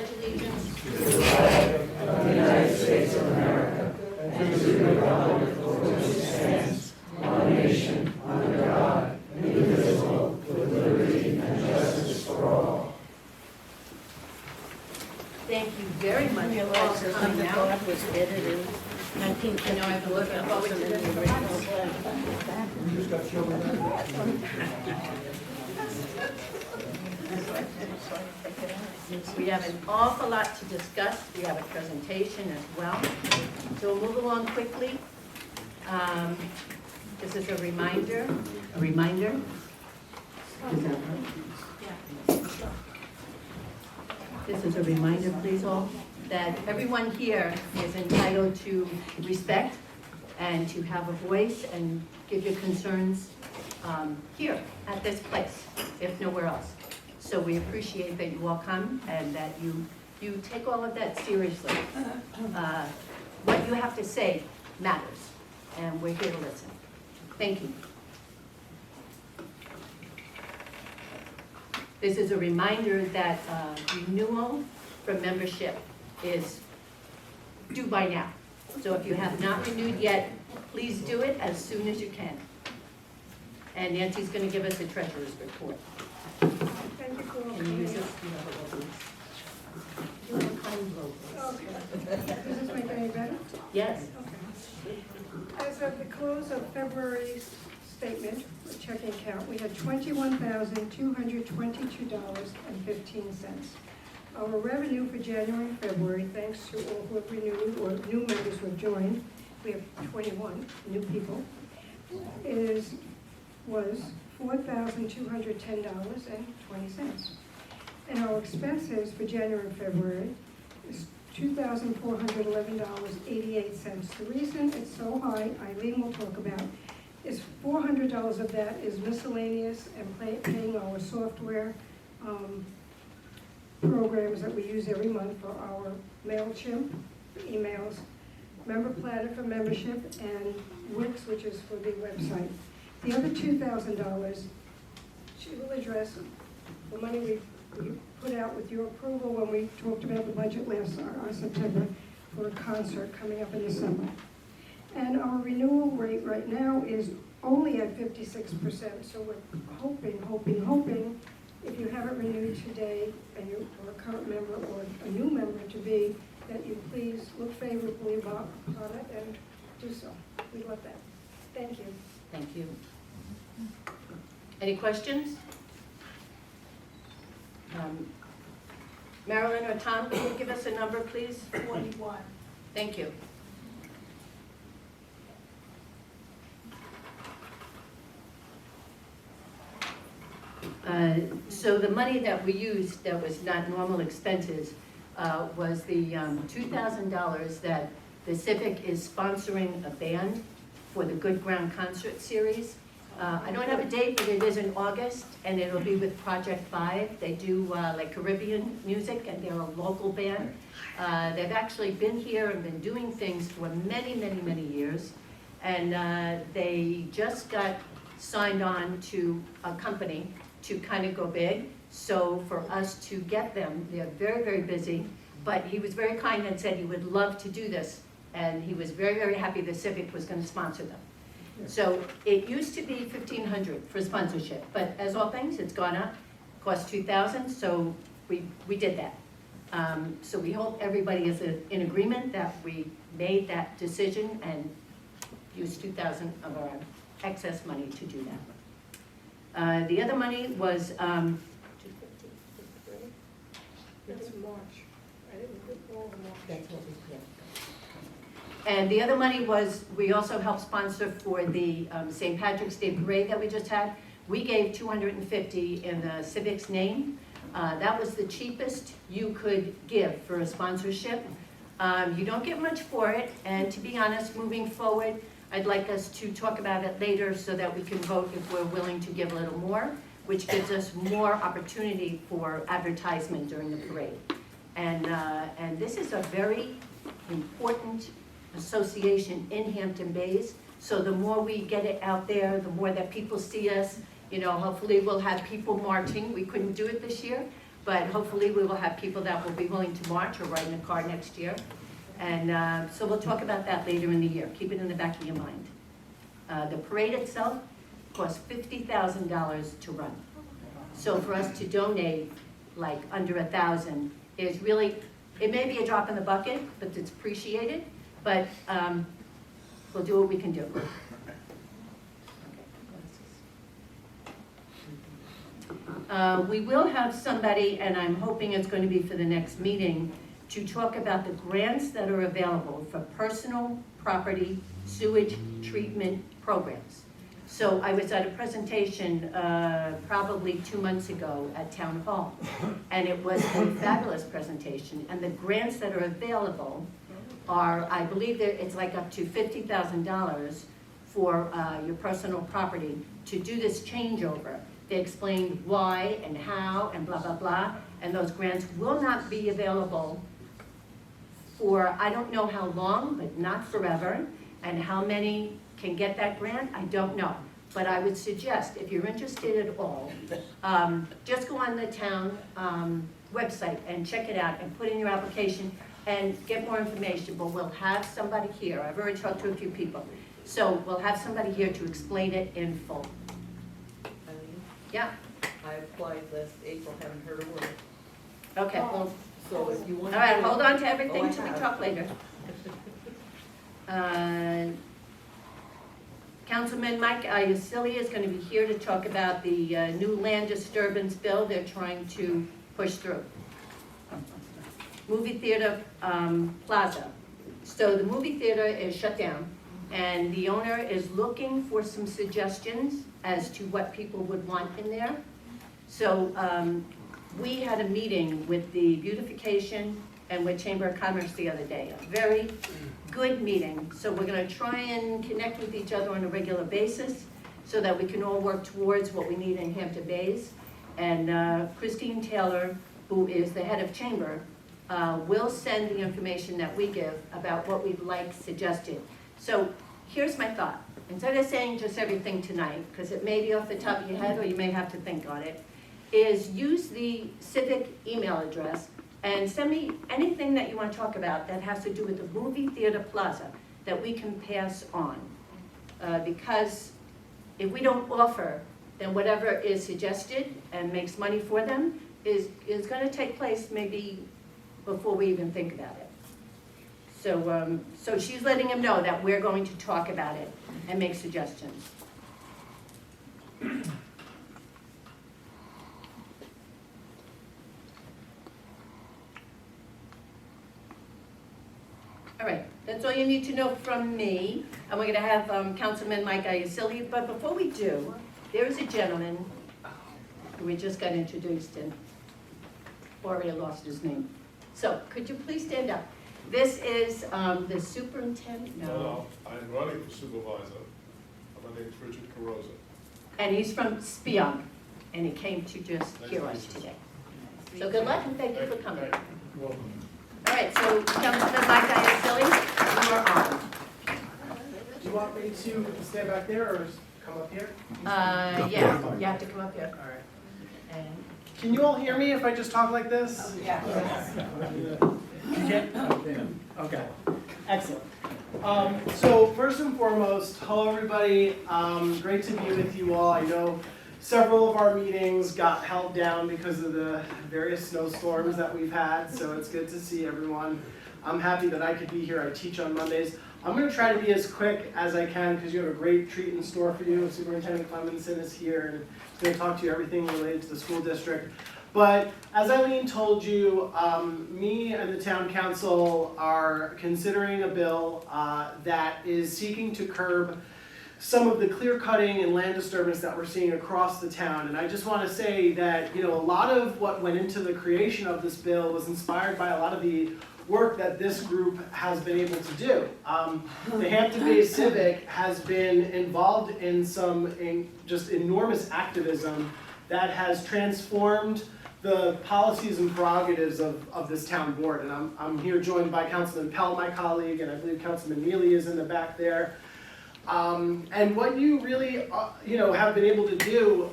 pledge allegiance To the flag of the United States of America and to the republic for which it stands, one nation, under God, indivisible, with liberty and justice for all. Thank you very much for all coming out. God was edited in I know I've been looking forward to this for months. We have an awful lot to discuss. We have a presentation as well. So we'll move along quickly. This is a reminder. This is a reminder, please all, that everyone here is entitled to respect and to have a voice and give your concerns here at this place, if nowhere else. So we appreciate that you all come and that you take all of that seriously. What you have to say matters, and we're here to listen. Thank you. This is a reminder that renewal for membership is due by now. So if you have not renewed yet, please do it as soon as you can. And Nancy's going to give us a treasurer's report. Thank you for Can you use this? You have a little- you have a kind logo. Okay. Does this make it any better? Yes. Okay. As of the close of February's statement, or checking account, we had $21,222.15. Our revenue for January and February, thanks to all who have renewed or new members who have joined, we have 21 new people, was $4,210.20. And our expenses for January and February is $2,411.88. The reason it's so high, Eileen will talk about, is $400 of that is miscellaneous and paying our software programs that we use every month for our MailChimp emails, Member Platter for membership, and Wix, which is for the website. The other $2,000, she will address the money we put out with your approval when we talked about the budget last September for a concert coming up in the summer. And our renewal rate right now is only at 56%, so we're hoping, if you haven't renewed today and you are a current member or a new member to be, that you please look favorably upon it and do so. We love that. Thank you. Thank you. Any questions? Marilyn or Tom, can you give us a number, please? 41. Thank you. So the money that we used that was not normal expenses was the $2,000 that the Civic is sponsoring a band for the Good Ground Concert Series. I don't have a date, but it is in August, and it'll be with Project 5. They do like Caribbean music, and they're a local band. They've actually been here and been doing things for many, many, many years. And they just got signed on to a company to kind of go big. So for us to get them, they're very, very busy. But he was very kind and said he would love to do this. And he was very, very happy the Civic was going to sponsor them. So it used to be $1,500 for sponsorship, but as all things, it's gone up, cost $2,000, so we did that. So we hope everybody is in agreement that we made that decision and used $2,000 of our excess money to do that. The other money was, It's March. I didn't put all the March. that's what we did. And the other money was, we also helped sponsor for the St. Patrick's Day Parade that we just had. We gave $250 in the Civic's name. That was the cheapest you could give for a sponsorship. You don't get much for it, and to be honest, moving forward, I'd like us to talk about it later so that we can vote if we're willing to give a little more, which gives us more opportunity for advertisement during the parade. And this is a very important association in Hampton Bays. So the more we get it out there, the more that people see us, you know, hopefully we'll have people marching. We couldn't do it this year, but hopefully we will have people that will be willing to march or ride in a car next year. And so we'll talk about that later in the year. Keep it in the back of your mind. The parade itself costs $50,000 to run. So for us to donate like under 1,000 is really, it may be a drop in the bucket, but it's appreciated. But we'll do what we can do. We will have somebody, and I'm hoping it's going to be for the next meeting, to talk about the grants that are available for personal property sewage treatment programs. So I was at a presentation probably 2 months ago at Town Hall, and it was a fabulous presentation. And the grants that are available are, I believe that it's like up to $50,000 for your personal property to do this changeover. They explained why and how and blah, blah, blah. And those grants will not be available for, I don't know how long, but not forever. And how many can get that grant, I don't know. But I would suggest, if you're interested at all, just go on the town website and check it out and put in your application and get more information. But we'll have somebody here. I've already talked to a few people. So we'll have somebody here to explain it in full. Yeah, I applied last April, haven't heard a word. okay, well, So if you all want to. right, hold on to everything Oh, I till we have. talk later. Councilman Mike Iacilli is going to be here to talk about the new land disturbance bill they're trying to push through. Movie Theater Plaza. So the movie theater is shut down, and the owner is looking for some suggestions as to what people would want in there. So we had a meeting with the beautification and with Chamber of Commerce the other day. A very good meeting. So we're gonna try and connect with each other on a regular basis so that we can all work towards what we need in Hampton Bays. And Christine Taylor, who is the head of Chamber, will send the information that we give about what we'd like suggested. So here's my thought. Instead of saying just everything tonight, because it may be off the top of your head or you may have to think on it, is use the civic email address and send me anything that you want to talk about that has to do with the movie theater plaza that we can pass on. Because if we don't offer, then whatever is suggested and makes money for them is going to take place maybe before we even think about it. So, so she's letting him know that we're going to talk about it and make suggestions. All right, that's all you need to know from me. And we're gonna have Councilman Mike Iacilli, but before we do, there is a gentleman who we just got introduced and already lost his name. So could you please stand up? This is the superintendent, No, I'm running for supervisor. My name is Richard Carosa. and he's from Spionk, and he came to just hear us today. So good luck and thank you for coming. All right, so Councilman Mike Iacilli, you are on. Do you want me to stand back there or come up here? Yeah, you have to come up here. All right. And Can you all hear me if I just talk like this? yeah. You can? Okay, excellent. So first and foremost, hello everybody. Great to be with you all. I know several of our meetings got held down because of the various snowstorms that we've had, so it's good to see everyone. I'm happy that I could be here. I teach on Mondays. I'm going to try to be as quick as I can because you have a great treat in store for you. Superintendent Clemenson is here and he's going to talk to you everything related to the school district. But as Eileen told you, me and the town council are considering a bill that is seeking to curb some of the clear cutting and land disturbance that we're seeing across the town. And I just want to say that, you know, a lot of what went into the creation of this bill was inspired by a lot of the work that this group has been able to do. The Hampton Bays Civic has been involved in some just enormous activism that has transformed the policies and prerogatives of this town board. And I'm here joined by Councilman Pell, my colleague, and I believe Councilman Neely is in the back there. And what you really, have been able to do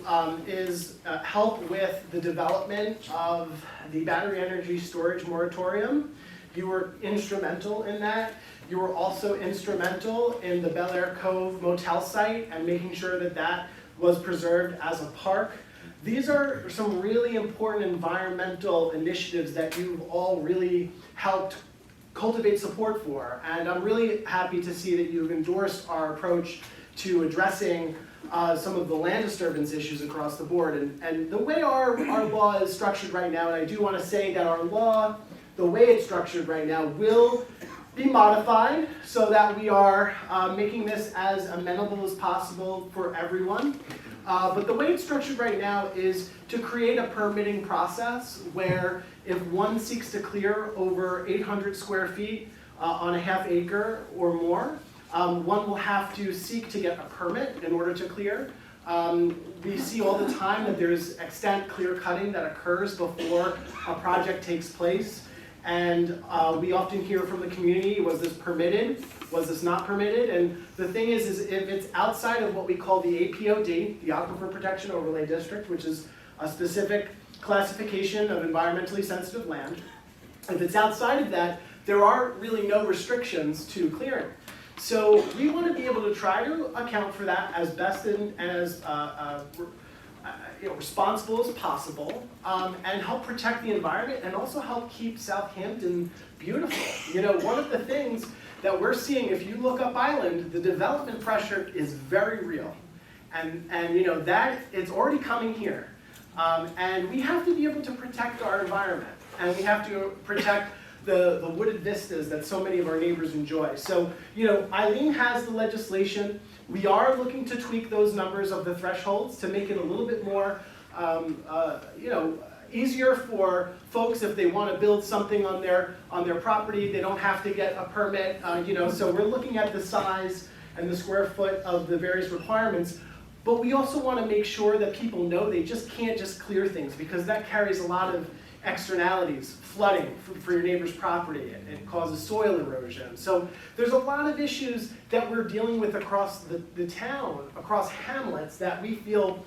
is help with the development of the battery energy storage moratorium. You were instrumental in that. You were also instrumental in the Bel Air Cove motel site and making sure that that was preserved as a park. These are some really important environmental initiatives that you've all really helped cultivate support for. And I'm really happy to see that you've endorsed our approach to addressing some of the land disturbance issues across the board. And the way our law is structured right now, and I do want to say that our law, the way it's structured right now, will be modified so that we are making this as amenable as possible for everyone. But the way it's structured right now is to create a permitting process where if one seeks to clear over 800 square feet on a half acre or more, one will have to seek to get a permit in order to clear. We see all the time that there's extent clear cutting that occurs before a project takes place. And we often hear from the community, was this permitted? Was this not permitted? And the thing is if it's outside of what we call the APOD, the Aquifer Protection Overlay District, which is a specific classification of environmentally sensitive land, if it's outside of that, there are really no restrictions to clearing. So we want to be able to try to account for that as best and as responsible as possible, and help protect the environment and also help keep Southampton beautiful. One of the things that we're seeing, if you look up Island, the development pressure is very real. And that it's already coming here. And we have to be able to protect our environment, and we have to protect the wooded vistas that so many of our neighbors enjoy. So, Eileen has the legislation. We are looking to tweak those numbers of the thresholds to make it a little bit more, easier for folks if they want to build something on their property. They don't have to get a permit. So we're looking at the size and the square foot of the various requirements. But we also want to make sure that people know they just can't just clear things, because that carries a lot of externalities, flooding for your neighbor's property, and it causes soil erosion. So there's a lot of issues that we're dealing with across the town, across hamlets, that we feel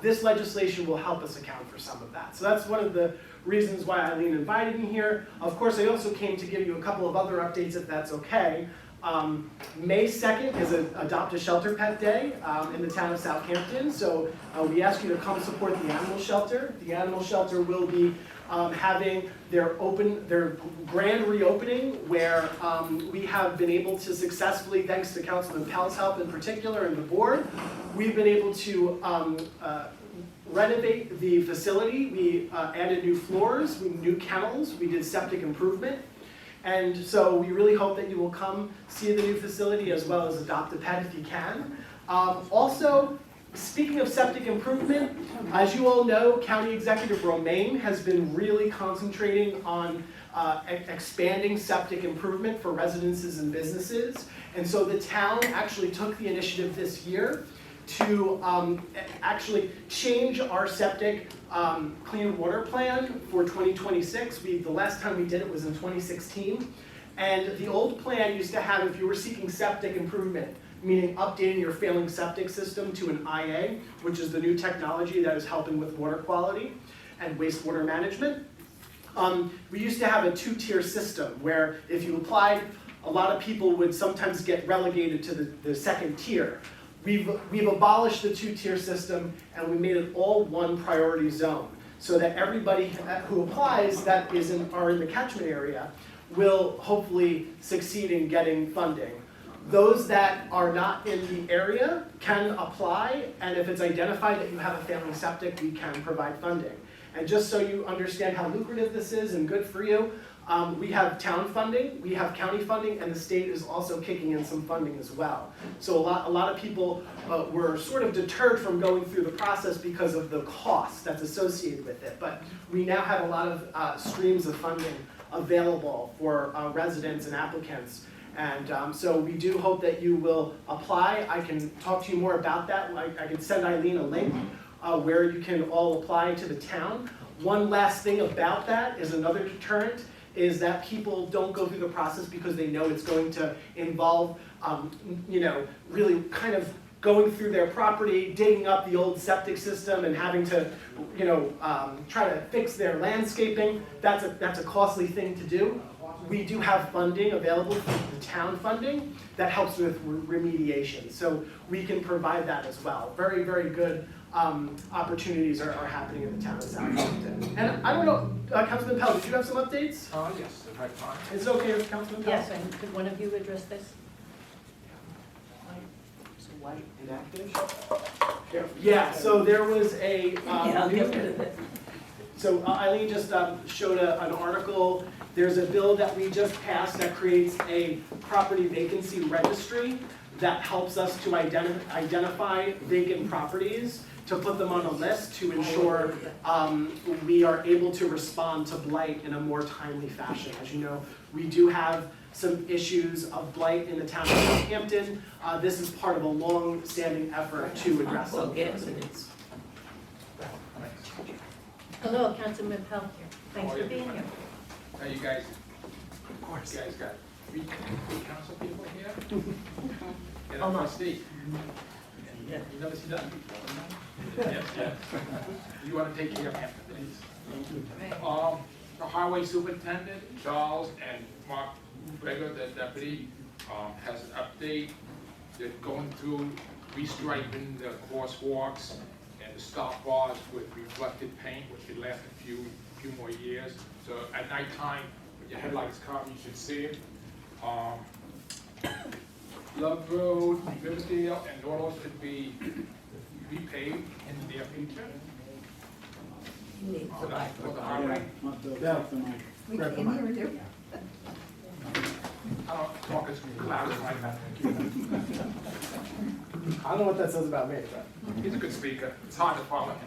this legislation will help us account for some of that. So that's one of the reasons why Eileen invited me here. Of course, I also came to give you a couple of other updates, if that's okay. May 2nd is Adopt a Shelter Pet Day in the town of Southampton. So we ask you to come support the animal shelter. The animal shelter will be having their grand reopening, where we have been able to successfully, thanks to Councilman Pell's help in particular and the board, we've been able to renovate the facility. We added new floors, new kennels, we did septic improvement. And so we really hope that you will come see the new facility as well as adopt a pet if you can. Also, speaking of septic improvement, as you all know, County Executive Romaine has been really concentrating on expanding septic improvement for residences and businesses. And so the town actually took the initiative this year to actually change our septic clean water plan for 2026. The last time we did it was in 2016. And the old plan used to have, if you were seeking septic improvement, meaning updating your failing septic system to an IA, which is the new technology that is helping with water quality and wastewater management. We used to have a two-tier system where if you applied, a lot of people would sometimes get relegated to the second tier. We've abolished the two-tier system, and we made it all one priority zone, so that everybody who applies that are in the catchment area will hopefully succeed in getting funding. Those that are not in the area can apply, and if it's identified that you have a failing septic, we can provide funding. And just so you understand how lucrative this is and good for you, we have town funding, we have county funding, and the state is also kicking in some funding as well. So a lot of people were sort of deterred from going through the process because of the cost that's associated with it. But we now have a lot of streams of funding available for residents and applicants. And so we do hope that you will apply. I can talk to you more about that. I can send Eileen a link where you can all apply to the town. One last thing about that is another deterrent is that people don't go through the process because they know it's going to involve, really kind of going through their property, digging up the old septic system and having to, try to fix their landscaping. That's a costly thing to do. We do have funding available from the town funding that helps with remediation. So we can provide that as well. Very, very good opportunities are happening in the town of Southampton. And I don't know, Councilman Pell, did you have some updates? Yes, if I can. Is it okay with Councilman Pell? Yes, and could one of you address this? White inactive? Yeah, so there was a, I'll get rid of it. so Eileen just showed an article. There's a bill that we just passed that creates a property vacancy registry that helps us to identify vacant properties, to put them on a list to ensure we are able to respond to blight in a more timely fashion. As you know, we do have some issues of blight in the town of Southampton. This is part of a long-standing effort to address some of those needs. Hello, Councilman Pell. Thanks for being here. Hey, you guys, you guys got three council people here? And a Almost. trustee. Yeah, you never see that before? Yes, yes. You want to take care of half the things. The highway superintendent, Charles, and Mark Breger, the deputy, has an update. They're going through restriping the crosswalks and the stop bars with reflected paint, which should last a few more years. So at nighttime, when your headlights come, you should see it. Love Road, Riverdale, and Norwell should be repaved in the near future. For the highway. We can't hear you. I don't talk as loud as like that. I don't know what that says about me, but. He's a good speaker. It's hard to follow him.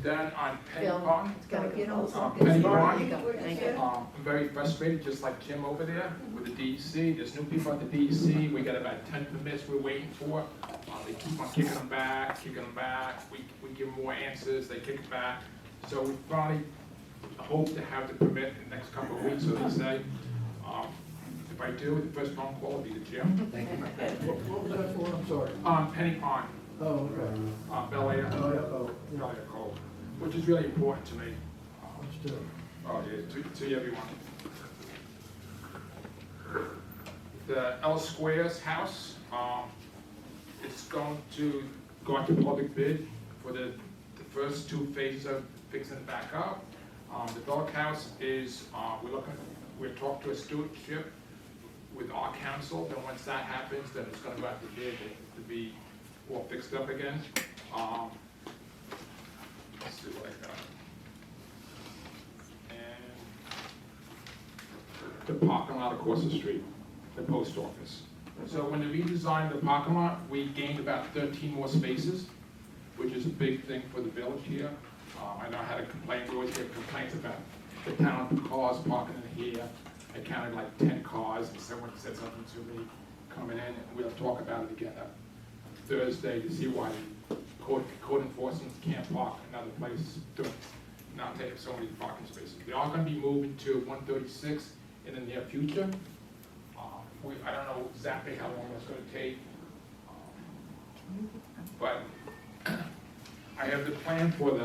Then on Penny Bill, Pond, it's gotta You know, go. Penny There you Pond, go, thank you. I'm very frustrated, just like Jim over there with the DEC. There's new people at the DEC. We got about 10 permits we're waiting for. They keep on kicking them back. We give them more answers, they kick it back. So we finally hope to have the permit in the next couple of weeks, so they say. If I do, the first phone call will be to Jim. Thank you. What was that for? I'm sorry. Penny Pond, Oh, okay. Bel Air, Oh, yeah, oh, Bel Air Cove, which is really important to me. let's do it. Oh, yeah, to everyone. The L Squares house, it's going to go out to public bid for the first two phases of fixing it back up. The Belk house is, we're talking to a stewardship with our council, then once that happens, then it's gonna go out to bid to be all fixed up again. Let's see what I got. And the parking lot across the street, the post office. So when they redesigned the parking lot, we gained about 13 more spaces, which is a big thing for the village here. I know I had a complaint, we always get complaints about the town cars parking in here. I counted like 10 cars, and someone said something to me coming in, and we'll talk about it again on Thursday to see why code enforcement can't park another place, not taking so many parking spaces. They are gonna be moving to 136 in the near future. I don't know exactly how long it's gonna take, but I have the plan for the